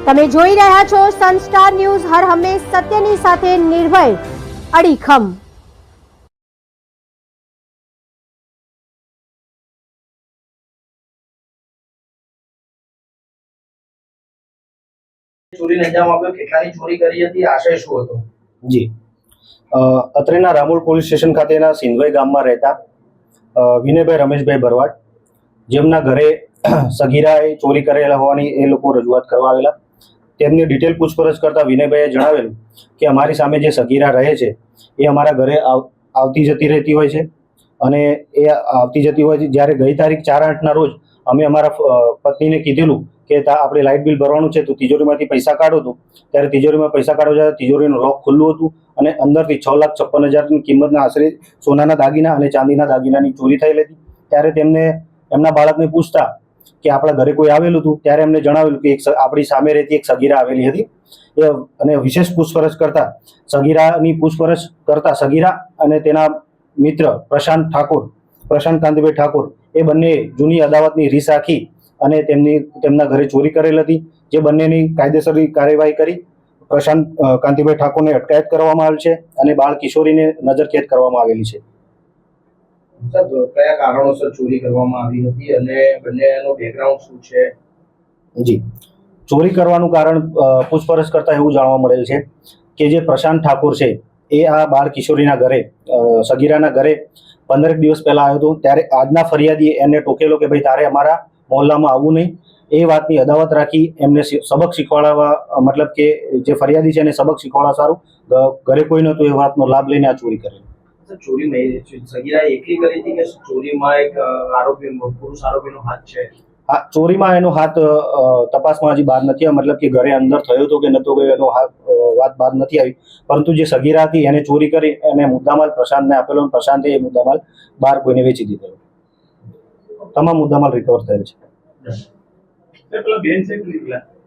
તમે જોઈ રહ્યા છો સનસ્ટાર ન્યૂઝ, હર હંમેશ સત્યની સાથે નિર્ભય અડીખમ. ચોરીને અંજામ આપ્યો, કેટલાની ચોરી કરી હતી, આશય શું હતો? જી, અત્રેના રામોલ પોલીસ સ્ટેશન ખાતેના સિંધવાઈ ગામમાં રહેતા વિનયભાઈ રમેશભાઈ ભરવાડ, જેમના ઘરે સગીરાએ ચોરી કરેલા હોવાની એ લોકો રજૂઆત કરવા આવેલા. તેમની ડિટેલ પૂછપરછ કરતા વિનયભાઈએ જણાવેલું કે અમારી સામે જે સગીરા રહે છે એ અમારા ઘરે આવતી જતી રહેતી હોય છે અને એ આવતી જતી હોય છે. જ્યારે ગઈ તારીખ 4/8ના રોજ અમે અમારા પત્નીને કીધેલું કે આપણે લાઇટ બિલ ભરવાનું છે તો તિજોરીમાંથી પૈસા કાઢો હતું, ત્યારે તિજોરીમાં પૈસા કાઢવા જાય તિજોરીનું લોક ખુલ્લું હતું અને અંદરથી 6,56,000ની કિંમતના આશરે સોનાના દાગીના અને ચાંદીના દાગીનાની ચોરી થયેલી હતી. ત્યારે તેમને એમના બાળકને પૂછતા કે આપણા ઘરે કોઈ આવેલું હતું, ત્યારે એમને જણાવેલું કે આપણી સામે રહેતી એક સગીરા આવેલી હતી. અને વિશેષ પૂછપરછ કરતા સગીરા અને તેના મિત્ર પ્રશાંત કાંતિભાઈ ઠાકોર એ બંને જૂની અદાવતની રીસ રાખી અને તેમના ઘરે ચોરી કરેલ હતી. જે બંનેની કાયદેસરની કાર્યવાહી કરી પ્રશાંત કાંતિભાઈ ઠાકોરને અટકાયત કરવામાં આવેલ છે અને બાળ કિશોરીને નજરકેદ કરવામાં આવેલી છે. કયા કારણોસર ચોરી કરવામાં આવી હતી અને બંનેનો બેકગ્રાઉન્ડ શું છે? જી, ચોરી કરવાનું કારણ પૂછપરછ કરતા એવું જાણવા મળેલ છે કે જે પ્રશાંત ઠાકોર છે એ આ બાળ કિશોરીના ઘરે સગીરાના ઘરે 15 દિવસ પહેલા આવ્યો હતો. ત્યારે આજના ફરિયાદીએ એને ટોકેલો કે ભાઈ તારે અમારા મોહલ્લામાં આવવું નહીં. એ વાતની અદાવત રાખી એમને સબક શીખવાડવા, મતલબ કે જે ફરિયાદી છે એને સબક શીખવાડવા સારું ઘરે કોઈ નહોતું એ વાતનો લાભ લઈને આ ચોરી કરેલી. ચોરી સગીરા એકલી કરી હતી કે ચોરીમાં એક પુરુષ આરોપીનો હાથ છે? હા, ચોરીમાં એનો હાથ તપાસમાં હજી બહાર નથી આવ્યો, મતલબ કે ઘરે અંદર થયો હતો કે નતો ગયો એનો વાત બહાર નથી આવી. પરંતુ જે સગીરા હતી એને ચોરી કરી અને મુદ્દામાલ પ્રશાંતને આપેલો અને પ્રશાંતે એ મુદ્દામાલ બહાર કોઈને વેચી દીધેલો. તમામ મુદ્દામાલ રિકવર થયેલ છે.